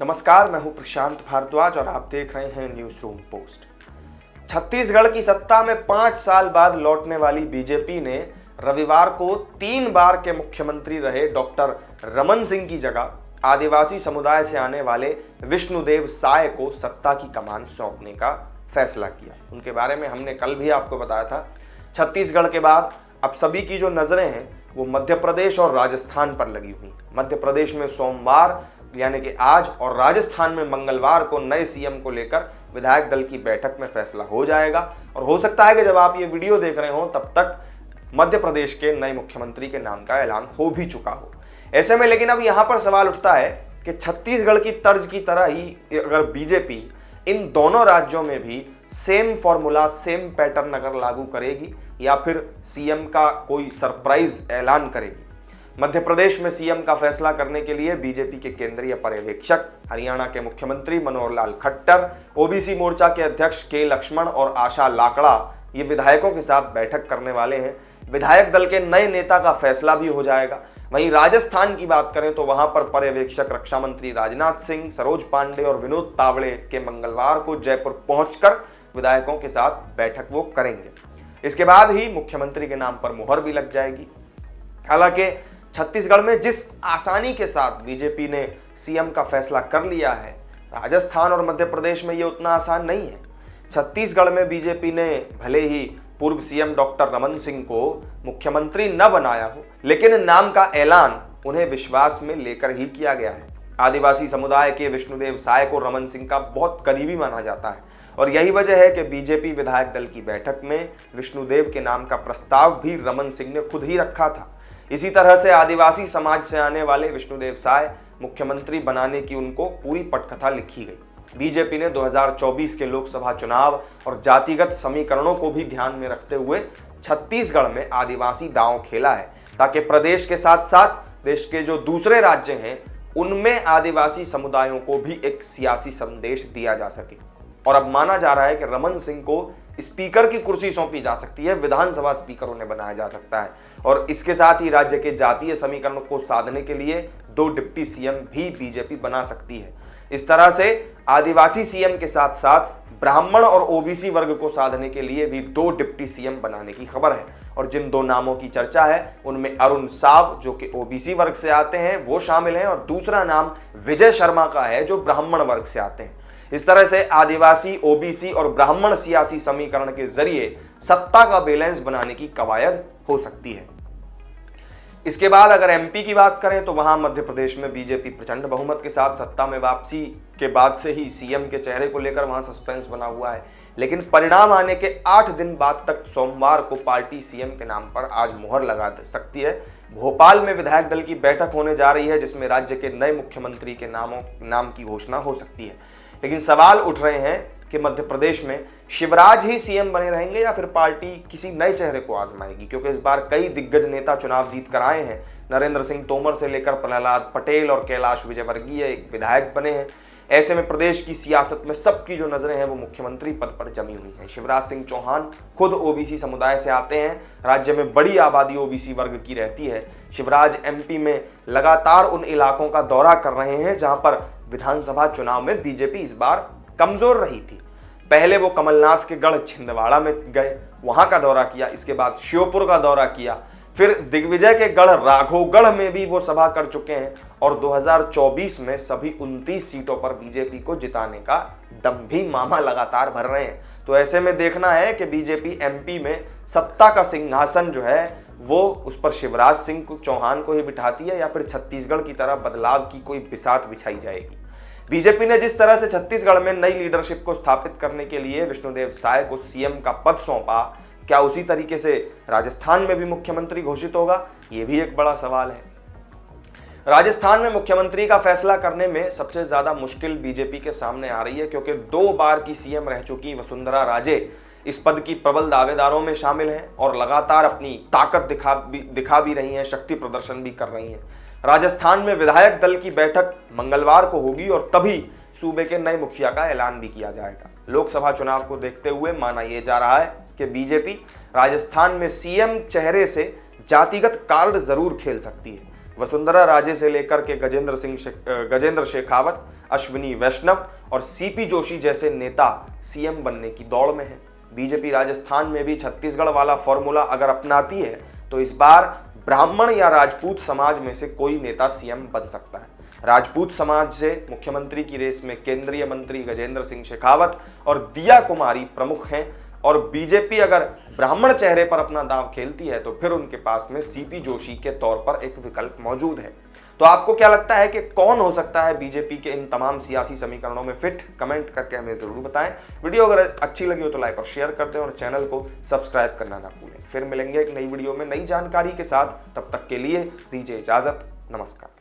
नमस्कार, मैं हूं प्रशांत भारद्वाज और आप देख रहे हैं न्यूज रूम पोस्ट। छत्तीसगढ़ की सत्ता में 5 साल बाद लौटने वाली बीजेपी ने रविवार को 3 बार के मुख्यमंत्री रहे डॉक्टर रमन सिंह की जगह आदिवासी समुदाय से आने वाले विष्णुदेव साय को सत्ता की कमान सौंपने का फैसला किया। उनके बारे में हमने कल भी आपको बताया था। छत्तीसगढ़ के बाद अब सभी की जो नजरें हैं वो मध्य प्रदेश और राजस्थान पर लगी हुई। मध्य प्रदेश में सोमवार यानी कि आज और राजस्थान में मंगलवार को नए सीएम को लेकर विधायक दल की बैठक में फैसला हो जाएगा और हो सकता है कि जब आप ये वीडियो देख रहे हो तब तक मध्य प्रदेश के नए मुख्यमंत्री के नाम का ऐलान हो भी चुका हो। ऐसे में लेकिन अब यहां पर सवाल उठता है कि छत्तीसगढ़ की तर्ज की तरह ही अगर बीजेपी इन दोनों राज्यों में भी सेम फॉर्मूला सेम पैटर्न अगर लागू करेगी या फिर सीएम का कोई सरप्राइज ऐलान करेगी। मध्य प्रदेश में सीएम का फैसला करने के लिए बीजेपी के केंद्रीय पर्यवेक्षक, हरियाणा के मुख्यमंत्री मनोहर लाल खट्टर, ओबीसी मोर्चा के अध्यक्ष के लक्ष्मण और आशा लाकड़ा ये विधायकों के साथ बैठक करने वाले हैं। विधायक दल के नए नेता का फैसला भी हो जाएगा। वहीं राजस्थान की बात करें तो वहां पर पर्यवेक्षक रक्षा मंत्री राजनाथ सिंह, सरोज पांडे और विनोद तावड़े के मंगलवार को जयपुर पहुंचकर विधायकों के साथ बैठक वो करेंगे। इसके बाद ही मुख्यमंत्री के नाम पर मुहर भी लग जाएगी। हालांकि छत्तीसगढ़ में जिस आसानी के साथ बीजेपी ने सीएम का फैसला कर लिया है, राजस्थान और मध्य प्रदेश में ये उतना आसान नहीं है। छत्तीसगढ़ में बीजेपी ने भले ही पूर्व सीएम डॉक्टर रमन सिंह को मुख्यमंत्री न बनाया हो, लेकिन नाम का ऐलान उन्हें विश्वास में लेकर ही किया गया है। आदिवासी समुदाय के विष्णुदेव साय को रमन सिंह का बहुत करीबी माना जाता है और यही वजह है कि बीजेपी विधायक दल की बैठक में विष्णुदेव के नाम का प्रस्ताव भी रमन सिंह ने खुद ही रखा था। इसी तरह से आदिवासी समाज से आने वाले विष्णुदेव साय मुख्यमंत्री बनाने की उनको पूरी पटकथा लिखी गई। बीजेपी ने 2024 के लोकसभा चुनाव और जातिगत समीकरणों को भी ध्यान में रखते हुए छत्तीसगढ़ में आदिवासी दांव खेला है ताकि प्रदेश के साथ साथ देश के जो दूसरे राज्य हैं उनमें आदिवासी समुदायों को भी एक सियासी संदेश दिया जा सके। और अब माना जा रहा है कि रमन सिंह को स्पीकर की कुर्सी सौंपी जा सकती है, विधानसभा स्पीकर उन्हें बनाया जा सकता है और इसके साथ ही राज्य के जातीय समीकरण को साधने के लिए 2 डिप्टी सीएम भी बीजेपी बना सकती है। इस तरह से आदिवासी सीएम के साथ साथ ब्राह्मण और ओबीसी वर्ग को साधने के लिए भी 2 डिप्टी सीएम बनाने की खबर है और जिन 2 नामों की चर्चा है उनमें अरुण साव जो कि ओबीसी वर्ग से आते हैं वो शामिल हैं और दूसरा नाम विजय शर्मा का है जो ब्राह्मण वर्ग से आते हैं। इस तरह से आदिवासी, ओबीसी और ब्राह्मण सियासी समीकरण के जरिए सत्ता का बैलेंस बनाने की कवायद हो सकती है। इसके बाद अगर एमपी की बात करें तो वहां मध्य प्रदेश में बीजेपी प्रचंड बहुमत के साथ सत्ता में वापसी के बाद से ही सीएम के चेहरे को लेकर वहां सस्पेंस बना हुआ है, लेकिन परिणाम आने के 8 दिन बाद तक सोमवार को पार्टी सीएम के नाम पर आज मुहर लगा सकती है। भोपाल में विधायक दल की बैठक होने जा रही है जिसमें राज्य के नए मुख्यमंत्री के नाम की घोषणा हो सकती है। लेकिन सवाल उठ रहे हैं कि मध्य प्रदेश में शिवराज ही सीएम बने रहेंगे या फिर पार्टी किसी नए चेहरे को आजमाएगी, क्योंकि इस बार कई दिग्गज नेता चुनाव जीत कर आए हैं। नरेंद्र सिंह तोमर से लेकर प्रहलाद पटेल और कैलाश विजयवर्गीय एक विधायक बने हैं। ऐसे में प्रदेश की सियासत में सबकी जो नजरें हैं वो मुख्यमंत्री पद पर जमी हुई हैं। शिवराज सिंह चौहान खुद ओबीसी समुदाय से आते हैं, राज्य में बड़ी आबादी ओबीसी वर्ग की रहती है। शिवराज एमपी में लगातार उन इलाकों का दौरा कर रहे हैं जहां पर विधानसभा चुनाव में बीजेपी इस बार कमजोर रही थी। पहले वो कमलनाथ के गढ़ छिंदवाड़ा में गए, वहां का दौरा किया, इसके बाद श्योपुर का दौरा किया, फिर दिग्विजय के गढ़ राघोगढ़ में भी वो सभा कर चुके हैं और 2024 में सभी 29 सीटों पर बीजेपी को जिताने का दम भी मामा लगातार भर रहे हैं। तो ऐसे में देखना है कि बीजेपी एमपी में सत्ता का सिंहासन जो है वो उस पर शिवराज सिंह चौहान को ही बिठाती है या फिर छत्तीसगढ़ की तरह बदलाव की कोई बिसात बिछाई जाएगी। बीजेपी ने जिस तरह से छत्तीसगढ़ में नई लीडरशिप को स्थापित करने के लिए विष्णुदेव साय को सीएम का पद सौंपा, क्या उसी तरीके से राजस्थान में भी मुख्यमंत्री घोषित होगा? ये भी एक बड़ा सवाल है। राजस्थान में मुख्यमंत्री का फैसला करने में सबसे ज्यादा मुश्किल बीजेपी के सामने आ रही है क्योंकि 2 बार की सीएम रह चुकी वसुंधरा राजे इस पद की प्रबल दावेदारों में शामिल हैं और लगातार अपनी ताकत दिखा भी रही हैं, शक्ति प्रदर्शन भी कर रही हैं। राजस्थान में विधायक दल की बैठक मंगलवार को होगी और तभी सूबे के नए मुखिया का ऐलान भी किया जाएगा। लोकसभा चुनाव को देखते हुए माना यह जा रहा है कि बीजेपी राजस्थान में सीएम चेहरे से जातिगत कार्ड जरूर खेल सकती है। वसुंधरा राजे से लेकर के गजेंद्र शेखावत, अश्विनी वैष्णव और सीपी जोशी जैसे नेता सीएम बनने की दौड़ में हैं। बीजेपी राजस्थान में भी छत्तीसगढ़ वाला फॉर्मूला अगर अपनाती है तो इस बार ब्राह्मण या राजपूत समाज में से कोई नेता सीएम बन सकता है। राजपूत समाज से मुख्यमंत्री की रेस में केंद्रीय मंत्री गजेंद्र सिंह शेखावत और दिया कुमारी प्रमुख हैं, और बीजेपी अगर ब्राह्मण चेहरे पर अपना दांव खेलती है तो फिर उनके पास में सीपी जोशी के तौर पर एक विकल्प मौजूद है। तो आपको क्या लगता है कि कौन हो सकता है बीजेपी के इन तमाम सियासी समीकरणों में फिट? कमेंट करके हमें जरूर बताएं। वीडियो अगर अच्छी लगी हो तो लाइक और शेयर कर दें और चैनल को सब्सक्राइब करना ना भूलें। फिर मिलेंगे एक नई वीडियो में नई जानकारी के साथ, तब तक के लिए दीजिए इजाजत। नमस्कार।